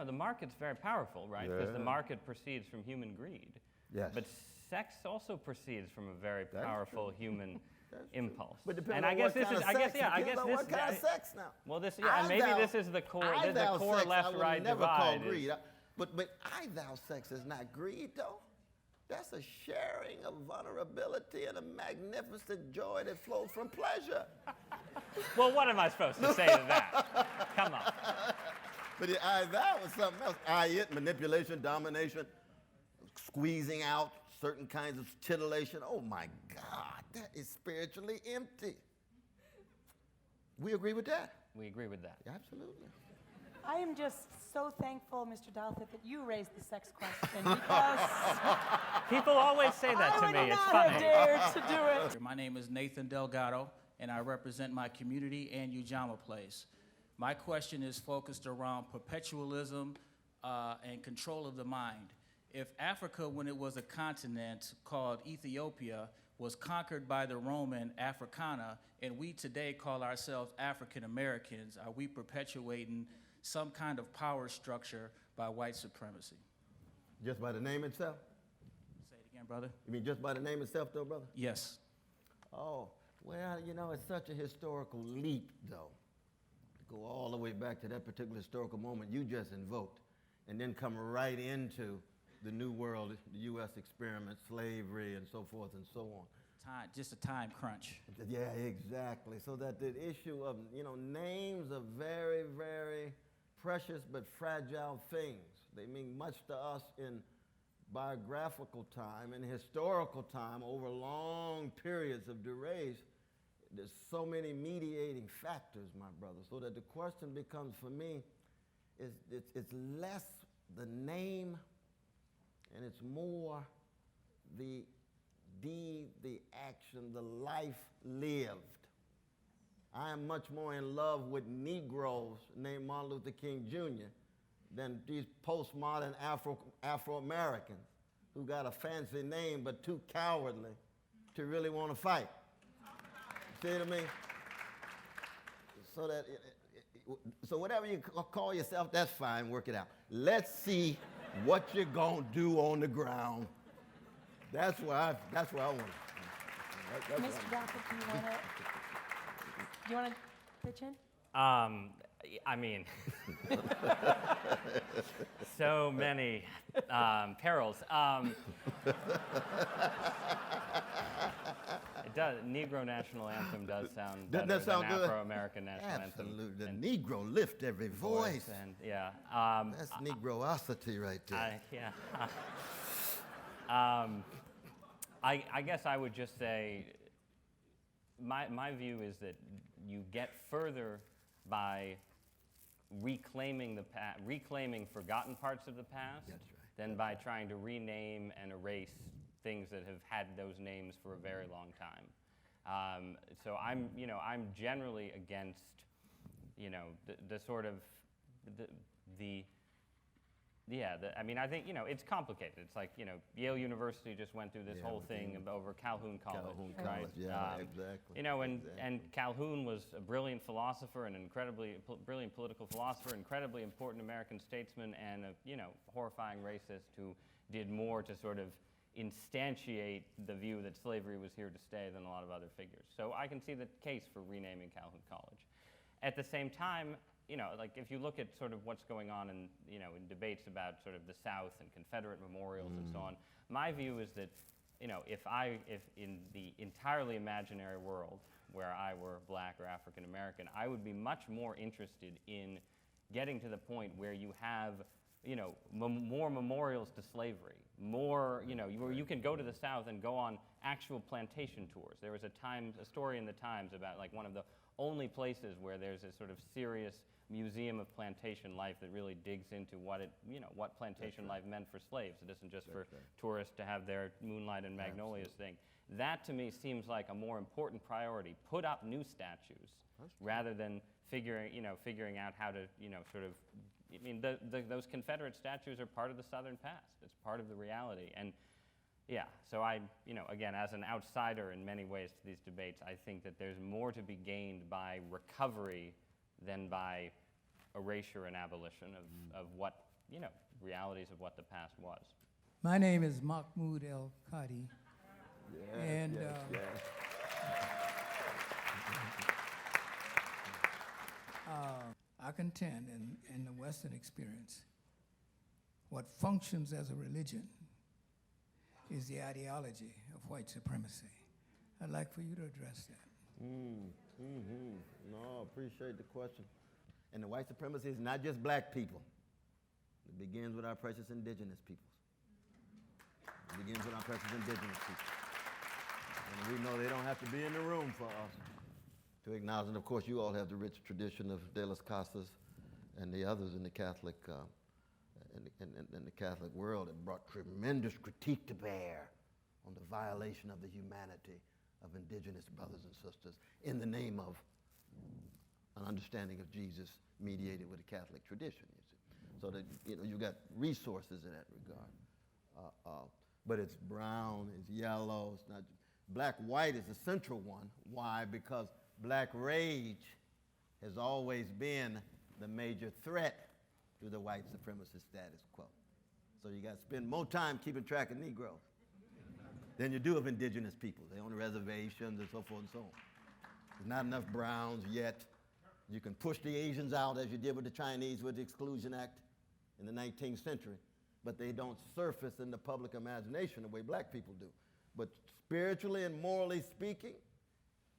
The market's very powerful, right? Because the Yeah. market proceeds from human greed. Yes. But sex also proceeds from a very That's powerful true. human impulse. But depends and on I guess what this kind is, of I guess, sex. yeah, I Depends guess on this. what kind of sex now. Well, this, yeah, and maybe this is the core. I There's the thou core sex, I left, would right never call divide. greed. But I thou sex is not greed, though. That's a sharing of vulnerability and a magnificent joy that flows from pleasure. Well, what am I supposed to say to that? Come on. But the I thou was something else. I it, manipulation, domination, squeezing out certain kinds of titillation. Oh my God, that is spiritually empty. We agree with that? We agree with that. Absolutely. I am just so thankful, Mr. Douthit, that you raised the sex question because People always say that I to would me. It's not funny. have dared to do it. My name is Nathan Delgado, and I represent my community and Ujamaa Place. My question is focused around perpetualism and control of the mind. If Africa, when it was a continent called Ethiopia, was conquered by the Roman Africana, and we today call ourselves African Americans, are we perpetuating some kind of power structure by white supremacy? Just by the name itself? Say it again, brother. You mean just by the name itself, though, brother? Yes. Oh, well, it's such a historical leap, though. To go all the way back to that particular historical moment you just invoked, and then come right into the New World, the U.S. experiment, slavery, and so forth and so on. Just a time crunch. Yeah, exactly. So that the issue of, names are very, very precious but fragile things. They mean much to us in biographical time and historical time over long periods of durace. There's so many mediating factors, my brother, so that the question becomes for me is it's less the name and it's more the deed, the action, the life lived. I am much more in love with Negroes named Martin Luther King Jr. than these postmodern Afro-Americans who got a fancy name but too cowardly to really want to fight. See what I mean? so that so whatever you call yourself, that's fine. Work it out. Let's see what you're gonna do on the ground. That's where I want. Mr. Dockett, do you want to pitch in? I mean, so many perils. It does. Negro national anthem does sound better Doesn't that sound than good? Afro-American national anthem. Absolutely. The Negro lift every voice. And yeah. That's Negroosity right there. I guess I would just say my view is that you get further by reclaiming reclaiming forgotten parts of the past That's right. than by trying to rename and erase things that have had those names for a very long time. So I'm generally against, the sort of I mean, I think, it's complicated. It's like, Yale University just went through this Yeah, whole with thing over Calhoun College. Calhoun right? College, yeah, exactly. And Calhoun was a brilliant philosopher, an incredibly brilliant political philosopher, incredibly important American statesman, and a, horrifying racist who did more to sort of instantiate the view that slavery was here to stay than a lot of other figures. So I can see the case for renaming Calhoun College. At the same time, like if you look at sort of what's going on in, in debates about sort of the South and Confederate memorials and so on, my view is that, if in the entirely imaginary world where I were black or African American, I would be much more interested in getting to the point where you have, more memorials to slavery, more, where you can go to the South and go on actual plantation tours. There was a story in the Times about like one of the only places where there's a sort of serious museum of plantation life that really digs into what what plantation life meant for slaves. It isn't just for tourists to have their Moonlight and Magnolias thing. That to me seems like a more important priority. Put up new statues rather than figuring out how to, sort of, I mean, those Confederate statues are part of the Southern past. It's part of the reality. And yeah, so I, again, as an outsider in many ways to these debates, I think that there's more to be gained by recovery than by erasure and abolition of what, realities of what the past was. My name is Mahmoud El Khadi, and I contend in the Western experience, what functions as a religion is the ideology of white supremacy. I'd like for you to address that. No, appreciate the question. And the white supremacy is not just black people. It begins with our precious indigenous peoples. It begins with our precious indigenous people. And we know they don't have to be in the room for us to acknowledge. And of course, you all have the rich tradition of De Las Casas and the others in the Catholic in the Catholic world that brought tremendous critique to bear on the violation of the humanity of indigenous brothers and sisters in the name of an understanding of Jesus mediated with the Catholic tradition, you see. So that, you got resources in that regard. But it's brown, it's yellow, it's not, black, white is the central one. Why? Because black rage has always been the major threat to the white supremacist status quo. So you got to spend more time keeping track of Negroes than you do of indigenous peoples. They own the reservations and so forth and so on. There's not enough browns yet. You can push the Asians out as you did with the Chinese with the Exclusion Act in the 19th century, but they don't surface in the public imagination the way black people do. But spiritually and morally speaking,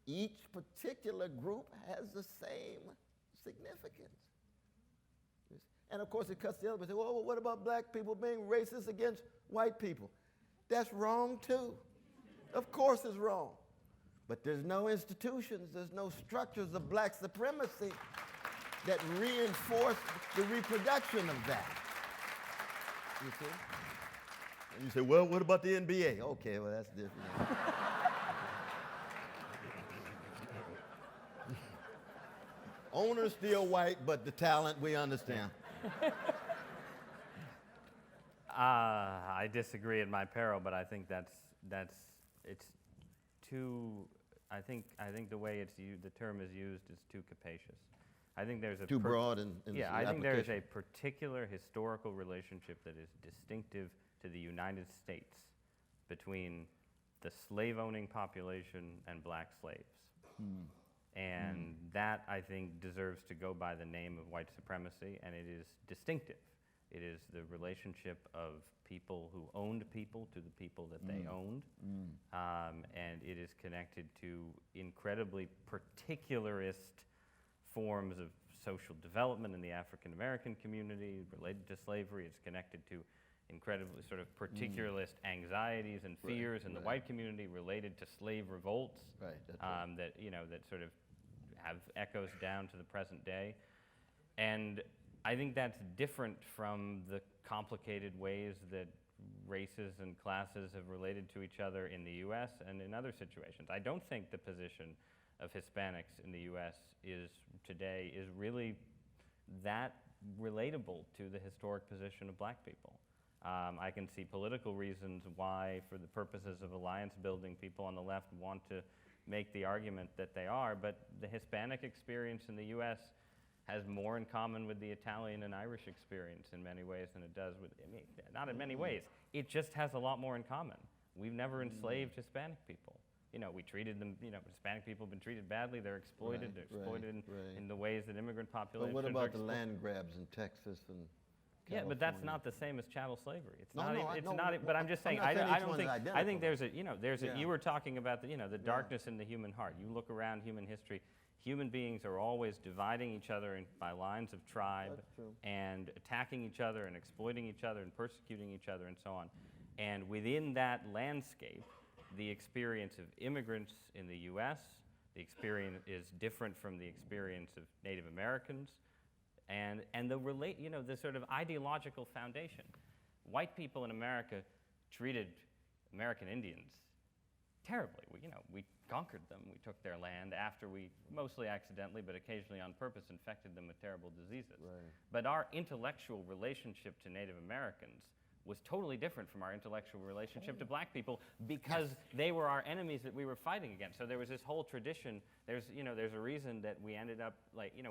each particular group has the same significance. And of course, it cuts the other way. Say, well, what about black people being racist against white people? That's wrong too. Of course it's wrong. But there's no institutions, there's no structures of black supremacy that reinforce the reproduction of that. You see? And you say, well, what about the NBA? Okay, well, that's different. Owner's still white, but the talent, we understand. I disagree at my peril, but I think it's too, I think the way the term is used is too capacious. I think there's a Too broad in the yeah. I think there is a application. particular historical relationship that is distinctive to the United States between the slave-owning population and black slaves. And that, I think, deserves to go by the name of white supremacy, and it is distinctive. It is the relationship of people who owned people to the people that they owned, and it is connected to incredibly particularist forms of social development in the African American community related to slavery. It's connected to incredibly sort of particularist anxieties and fears in the white community related to slave revolts. Right, that's right. That that sort of have echoes down to the present day, and I think that's different from the complicated ways that races and classes have related to each other in the U.S. and in other situations. I don't think the position of Hispanics in the U.S. today is really that relatable to the historic position of black people. I can see political reasons why, for the purposes of alliance building, people on the left want to make the argument that they are, but the Hispanic experience in the U.S. has more in common with the Italian and Irish experience in many ways than it does with, I mean, not in many ways. It just has a lot more in common. We've never enslaved Hispanic people. You know, we treated them, you know, Hispanic people have been treated badly. They're exploited. Right, They're exploited right. in the ways that immigrant But populations what are about the exploited. land grabs in Texas and Yeah, but that's California? not the same as chattel slavery. It's No, not. no, even- I- it's no, not. no, But I'm just I'm saying. not saying I each don't one is think. I identical. think there's a. You know, there's a. Yeah. You were talking about the. You know, the darkness in the human heart. You look around human history. Human beings are always dividing each other by lines of tribe, That's true. and attacking each other and exploiting each other and persecuting each other and so on. And within that landscape, the experience of immigrants in the U.S. the experience is different from the experience of Native Americans, and the sort of ideological foundation. White people in America treated American Indians terribly. We conquered them. We took their land after we, mostly accidentally, but occasionally on purpose, infected them with terrible diseases. Right. But our intellectual relationship to Native Americans was totally different from our intellectual relationship to black people, because they were our enemies that we were fighting against. So there was this whole tradition. There's a reason that we ended up,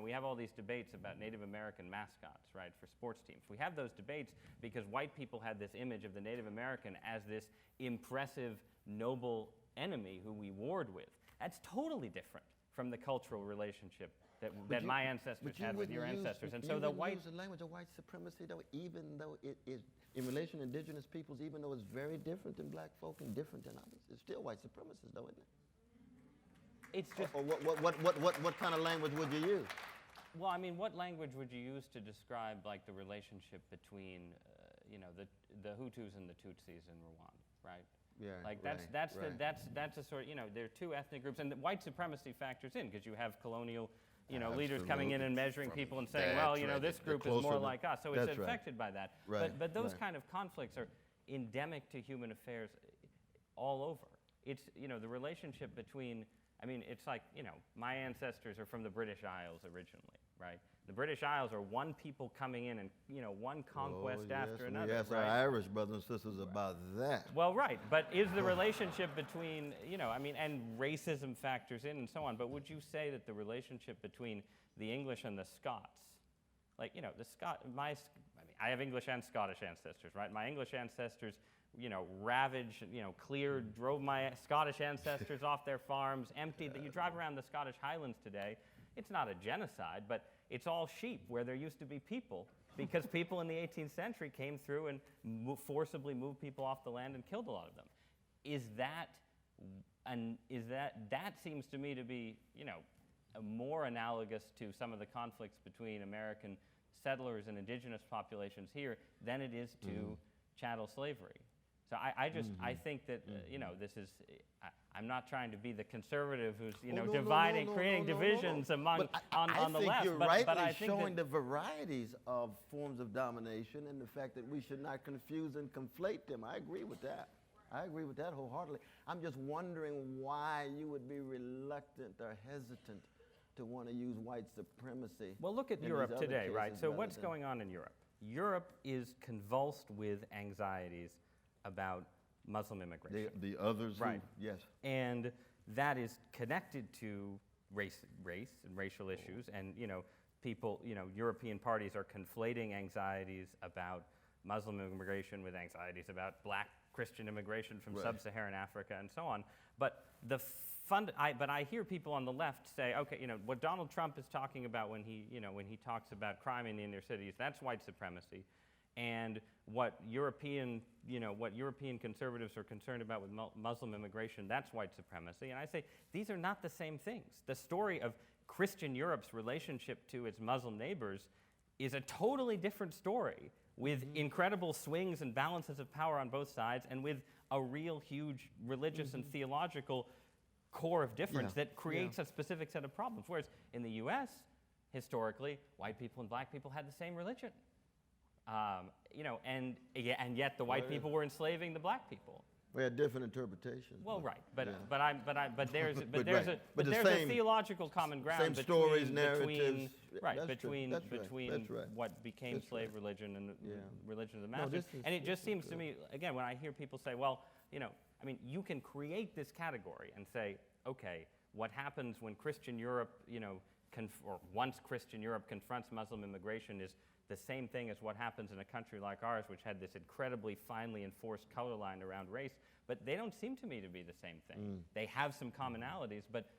we have all these debates about Native American mascots, right, for sports teams. We have those debates because white people had this image of the Native American as this impressive, noble enemy who we warred with. That's totally different from the cultural relationship that my ancestors had with your ancestors. And so the white... use the language of white supremacy, though, even though it is, in relation to indigenous peoples, even though it's very different than black folk and different than others, it's still white supremacist, though, isn't it? It's just... Or what kind of language would you use? Well, I mean, what language would you use to describe, like, the relationship between, the Hutus and the Tutsis in Rwanda, right? Yeah, Like right, that's a sort of, there are two ethnic groups, and the white supremacy factors in, because you have colonial, leaders coming in and measuring people and saying, well, That's right. this The group is closer more the- like us, so it's that's right. affected by that. Right, But those right. kind of conflicts are endemic to human affairs all over. It's, the relationship between, it's like, my ancestors are from the British Isles originally, right? The British Isles are one people coming in and, one conquest after another, Yes, right? our Irish brothers and sisters about that. Well, right, but is the relationship between, and racism factors in and so on, but would you say that the relationship between the English and the Scots, I have English and Scottish ancestors, right? My English ancestors, ravaged, cleared, drove my Scottish ancestors off their farms, emptied. You drive around the Scottish Highlands today, it's not a genocide, but it's all sheep where there used to be people, because people in the 18th century came through and forcibly moved people off the land and killed a lot of them. That seems to me to be, more analogous to some of the conflicts between American settlers and indigenous populations here than it is to chattel slavery. So I think that, this is, I'm not trying to be the conservative who's, dividing, creating divisions among, on the left. I think you're but rightly I think showing that, the varieties of forms of domination and the fact that we should not confuse and conflate them. I agree with that. I agree with that wholeheartedly. I'm just wondering why you would be reluctant or hesitant to want to use white supremacy. well, look at in these Europe other today, right? cases So rather what's than- going on in Europe? Europe is convulsed with anxieties about Muslim immigration. The others, Right. yes. And that is connected to race and racial issues, and people, European parties are conflating anxieties about Muslim immigration with anxieties about black Christian immigration from sub-Saharan Africa and so on. But but I hear people on the left say, okay, what Donald Trump is talking about when he talks about crime in the inner cities, that's white supremacy. And what European conservatives are concerned about with Muslim immigration, that's white supremacy. And I say, these are not the same things. The story of Christian Europe's relationship to its Muslim neighbors is a totally different story, with incredible swings and balances of power on both sides, and with a real huge religious and theological core of difference that creates a specific set of problems. Whereas in the US, historically, white people and black people had the same religion. And yet the white people were enslaving the black people. We had different interpretations. Well, right, but yeah. there's But the a same- theological common ground same between stories, narratives. That's true. That's right. between That's right. what became That's slave right. religion and the Yeah. religion of the No, masters. this is- And it just this is seems to me, again, when I hear people say, well, you can create this category and say, okay, what happens when Christian Europe, or once Christian Europe confronts Muslim immigration is the same thing as what happens in a country like ours, which had this incredibly finely enforced color line around race. But they don't seem to me to be the same thing. They have some commonalities, but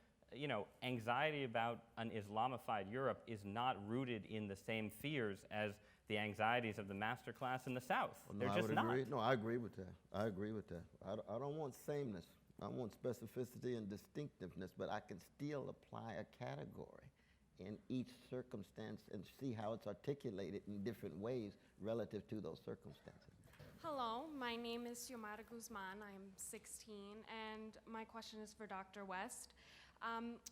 anxiety about an Islamified Europe is not rooted in the same fears as the anxieties of the master class in the South. No, They're I just would not. agree. No, I agree with that. I agree with that. I don't want sameness. I want specificity and distinctiveness, but I can still apply a category in each circumstance and see how it's articulated in different ways relative to those circumstances. Hello, my name is Xiomara Guzman. I'm 16, and my question is for Dr. West.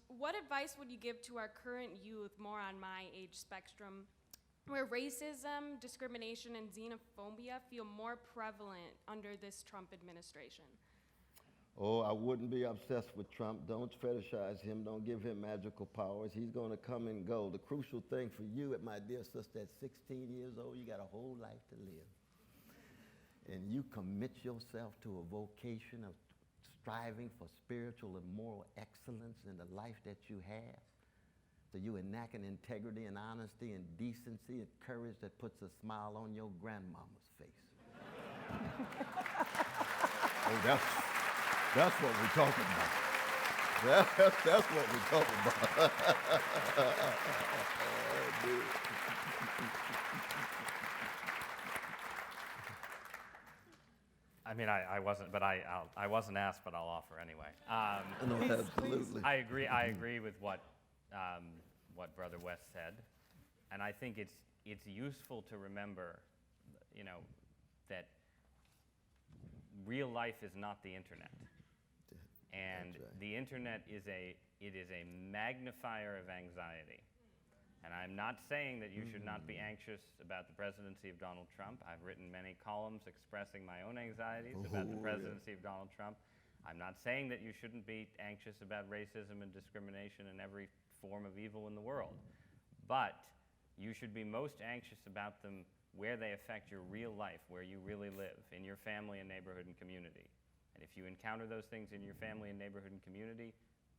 What advice would you give to our current youth, more on my age spectrum, where racism, discrimination, and xenophobia feel more prevalent under this Trump administration? Oh, I wouldn't be obsessed with Trump. Don't fetishize him. Don't give him magical powers. He's going to come and go. The crucial thing for you, my dear sister, at 16 years old, you got a whole life to live. And you commit yourself to a vocation of striving for spiritual and moral excellence in the life that you have. So you enact an integrity and honesty and decency and courage that puts a smile on your grandmama's face. Oh, that's what we're talking about. That's what we're talking about. Oh, dude. I mean, I wasn't, but I wasn't asked, but I'll offer anyway. No, absolutely. I agree with what Brother West said, and I think it's useful to remember, that real life is not the internet, and right. the internet is a magnifier of anxiety. And I'm not saying that you should not be anxious about the presidency of Donald Trump. I've written many columns expressing my own anxieties about the presidency of Donald Trump. I'm not saying that you shouldn't be anxious about racism and discrimination and every form of evil in the world. But you should be most anxious about them where they affect your real life, where you really live, in your family and neighborhood and community. And if you encounter those things in your family and neighborhood and community,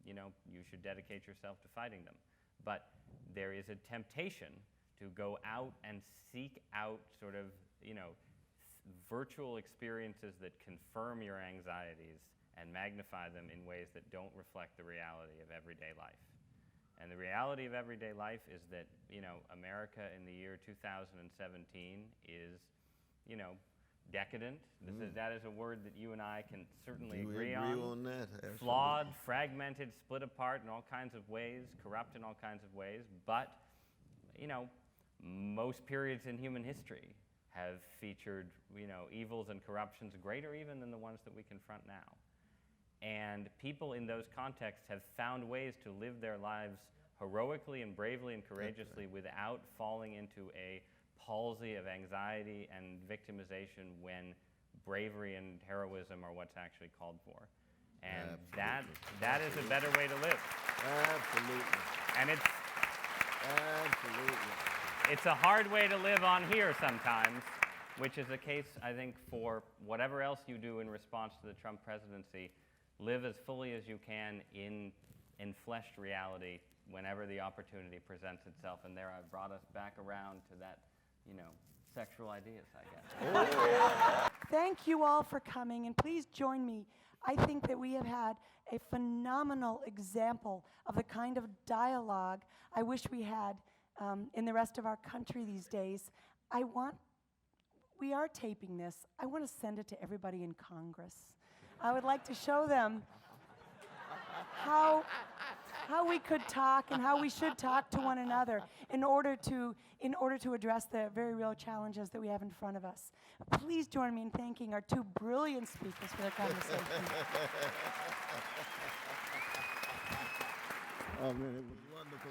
you should dedicate yourself to fighting them. But there is a temptation to go out and seek out sort of, virtual experiences that confirm your anxieties and magnify them in ways that don't reflect the reality of everyday life. And the reality of everyday life is that, America in the year 2017 is, decadent. That is a word that you and I can certainly agree on. on that. Absolutely. Flawed, fragmented, split apart in all kinds of ways, corrupt in all kinds of ways. But, most periods in human history have featured, evils and corruptions greater even than the ones that we confront now. And people in those contexts have found ways to live their lives heroically and bravely and courageously without falling into a palsy of anxiety and victimization when bravery and heroism are what's actually called for. And that is a better way to live. Absolutely. And Absolutely. it's a hard way to live on here sometimes, which is a case, I think, for whatever else you do in response to the Trump presidency. live as fully as you can in fleshed reality whenever the opportunity presents itself. And there I've brought us back around to that, sexual ideas, I guess. Thank you all for coming, and please join me. I think that we have had a phenomenal example of the kind of dialogue I wish we had in the rest of our country these days. We are taping this. I want to send it to everybody in Congress. I would like to show them how we could talk and how we should talk to one another in order to address the very real challenges that we have in front of us. Please join me in thanking our two brilliant speakers for their conversation. Oh man, it was wonderful.